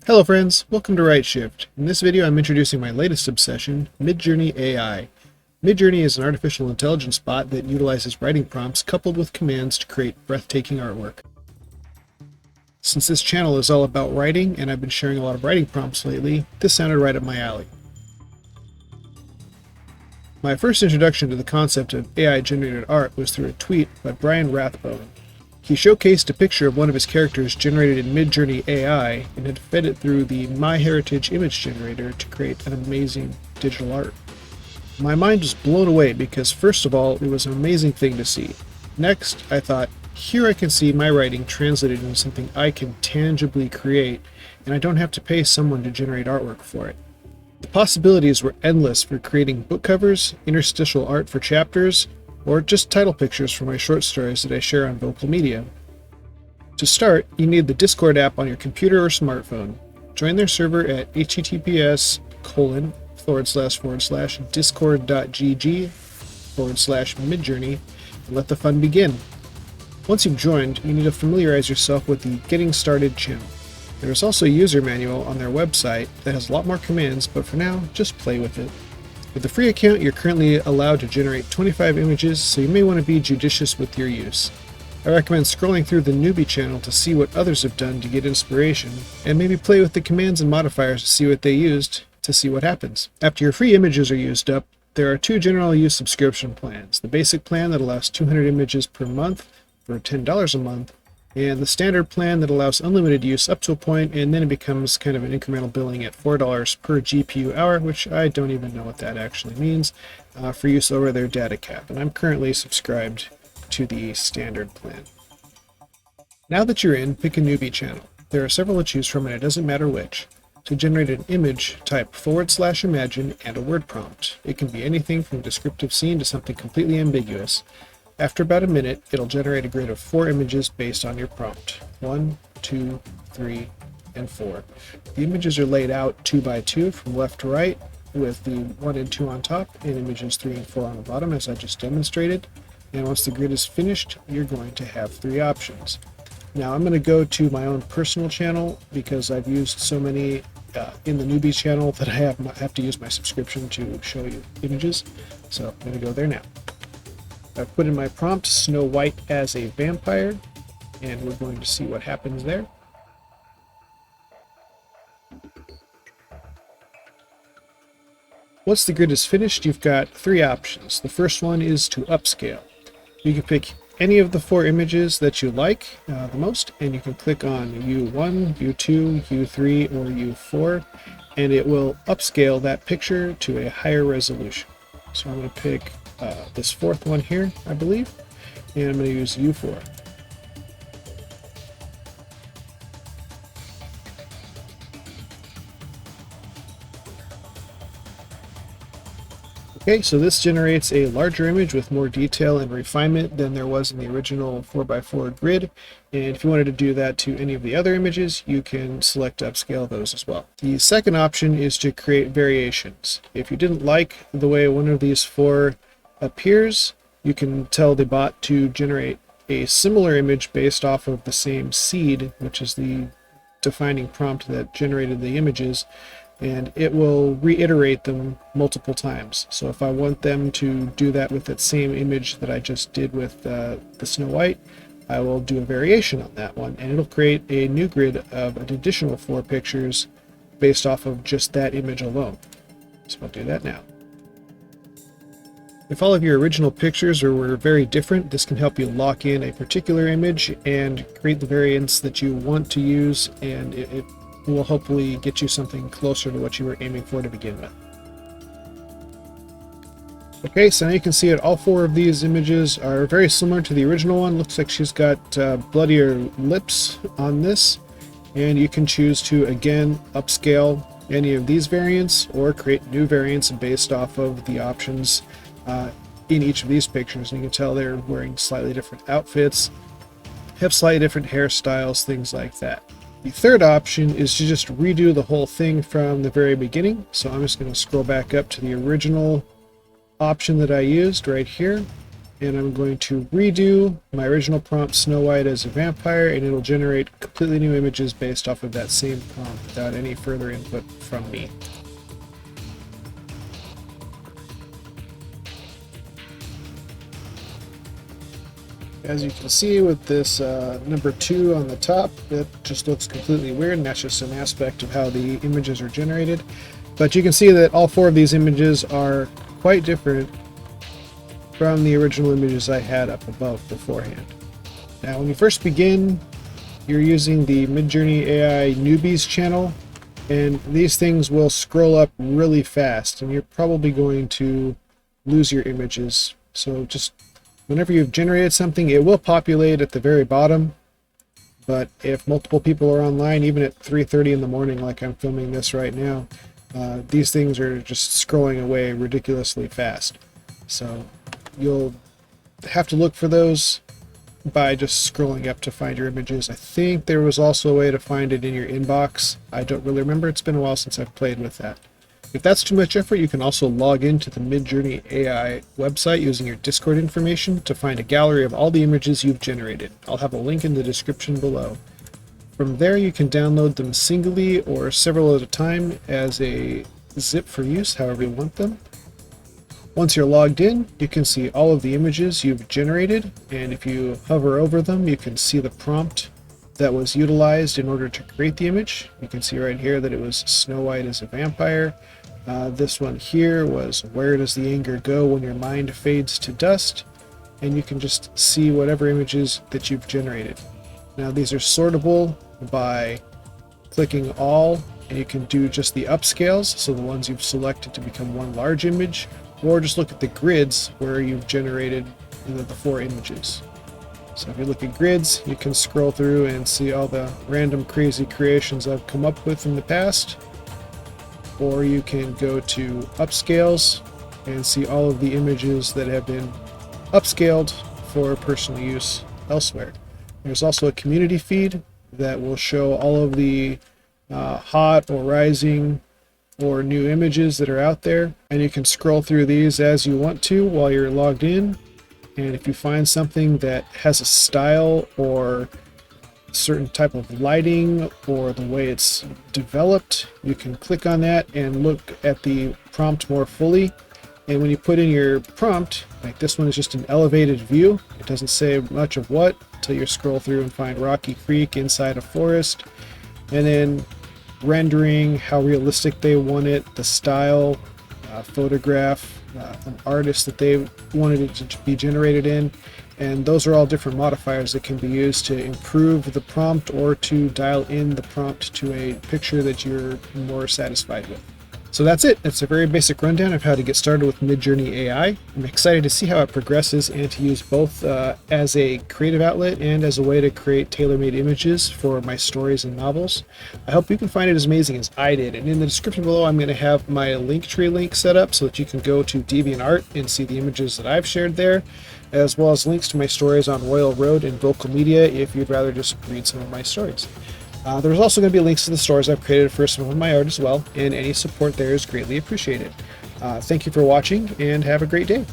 Hello friends, welcome to Right Shift. In this video I'm introducing my latest obsession, Midjourney AI. Midjourney is an artificial intelligence bot that utilizes writing prompts coupled with commands to create breathtaking artwork. Since this channel is all about writing and I've been sharing a lot of writing prompts lately, this sounded right up my alley. My first introduction to the concept of AI-generated art was through a tweet by Brian Rathbone. He showcased a picture of one of his characters generated in Midjourney AI and had fed it through the MyHeritage image generator to create an amazing digital art. My mind was blown away because first of all, it was an amazing thing to see. Next, I thought, here I can see my writing translated into something I can tangibly create, and I don't have to pay someone to generate artwork for it. The possibilities were endless for creating book covers, interstitial art for chapters, or just title pictures for my short stories that I share on Vocal Media. To start, you need the Discord app on your computer or smartphone. Join their server at https://discord.gg/midjourney and let the fun begin. Once you've joined, you need to familiarize yourself with the Getting Started channel. There is also a user manual on their website that has a lot more commands, but for now, just play with it. With the free account, you're currently allowed to generate 25 images, so you may want to be judicious with your use. I recommend scrolling through the newbie channel to see what others have done to get inspiration, and maybe play with the commands and modifiers to see what they used, to see what happens. After your free images are used up, there are two general use subscription plans. The basic plan that allows 200 images per month for $10 a month, and the standard plan that allows unlimited use up to a point, and then it becomes kind of an incremental billing at $4 per GPU hour, which I don't even know what that actually means, for use over their data cap, and I'm currently subscribed to the standard plan. Now that you're in, pick a newbie channel. There are several to choose from and it doesn't matter which. To generate an image, type /imagine and a word prompt. It can be anything from a descriptive scene to something completely ambiguous. After about a minute, it'll generate a grid of 4 images based on your prompt. 1, 2, 3, and 4. The images are laid out 2 by 2 from left to right, with the 1 and 2 on top, and images 3 and 4 on the bottom, as I just demonstrated. And once the grid is finished, you're going to have 3 options. Now I'm going to go to my own personal channel because I've used so many in the newbie channel that I have to use my subscription to show you images. So I'm going to go there now. I've put in my prompt, Snow White as a vampire, and we're going to see what happens there. Once the grid is finished, you've got 3 options. The first one is to upscale. You can pick any of the 4 images that you like the most, and you can click on U1, U2, U3, or U4, and it will upscale that picture to a higher resolution. So I'm going to pick this 4th one here, I believe, and I'm going to use U4. Okay, so this generates a larger image with more detail and refinement than there was in the original 4x4 grid, and if you wanted to do that to any of the other images, you can select to upscale those as well. The second option is to create variations. If you didn't like the way one of these 4 appears, you can tell the bot to generate a similar image based off of the same seed, which is the defining prompt that generated the images, and it will reiterate them multiple times. So if I want them to do that with that same image that I just did with the Snow White, I will do a variation on that one, and it'll create a new grid of an additional 4 pictures based off of just that image alone. So I'll do that now. If all of your original pictures were very different, this can help you lock in a particular image and create the variants that you want to use, and it will hopefully get you something closer to what you were aiming for to begin with. Okay, so now you can see that all 4 of these images are very similar to the original one. Looks like she's got bloodier lips on this, and you can choose to again upscale any of these variants or create new variants based off of the options in each of these pictures. And you can tell they're wearing slightly different outfits, have slightly different hairstyles, things like that. The third option is to just redo the whole thing from the very beginning. So I'm just going to scroll back up to the original option that I used right here, and I'm going to redo my original prompt, Snow White as a vampire, and it'll generate completely new images based off of that same prompt without any further input from me. As you can see with this number 2 on the top, it just looks completely weird, and that's just an aspect of how the images are generated. But you can see that all 4 of these images are quite different from the original images I had up above beforehand. Now, when you first begin, you're using the Midjourney AI newbies channel, and these things will scroll up really fast, and you're probably going to lose your images. So just whenever you've generated something, it will populate at the very bottom, but if multiple people are online, even at 3:30 in the morning like I'm filming this right now, these things are just scrolling away ridiculously fast. So you'll have to look for those by just scrolling up to find your images. I think there was also a way to find it in your inbox. I don't really remember. It's been a while since I've played with that. If that's too much effort, you can also log into the Midjourney AI website using your Discord information to find a gallery of all the images you've generated. I'll have a link in the description below. From there, you can download them singly or several at a time as a zip for use, however you want them. Once you're logged in, you can see all of the images you've generated, and if you hover over them, you can see the prompt that was utilized in order to create the image. You can see right here that it was Snow White as a vampire. This one here was Where Does the Anger Go When Your Mind Fades to Dust? And you can just see whatever images that you've generated. Now these are sortable by clicking all, and you can do just the upscales, so the ones you've selected to become one large image, or just look at the grids where you've generated the 4 images. So if you look at grids, you can scroll through and see all the random crazy creations I've come up with in the past. Or you can go to upscales and see all of the images that have been upscaled for personal use elsewhere. There's also a community feed that will show all of the hot or rising or new images that are out there, and you can scroll through these as you want to while you're logged in. And if you find something that has a style or certain type of lighting or the way it's developed, you can click on that and look at the prompt more fully. And when you put in your prompt, like this one is just an elevated view, it doesn't say much of what until you scroll through and find Rocky Creek inside a forest, and then rendering, how realistic they want it, the style, photograph, an artist that they wanted it to be generated in, and those are all different modifiers that can be used to improve the prompt or to dial in the prompt to a picture that you're more satisfied with. So that's it. It's a very basic rundown of how to get started with Midjourney AI. I'm excited to see how it progresses and to use both as a creative outlet and as a way to create tailor-made images for my stories and novels. I hope you can find it as amazing as I did. And in the description below, I'm going to have my Linktree link set up so that you can go to DeviantArt and see the images that I've shared there, as well as links to my stories on Royal Road and Vocal Media if you'd rather just read some of my stories. There's also going to be links to the stores I've created for some of my art as well, and any support there is greatly appreciated. Thank you for watching, and have a great day.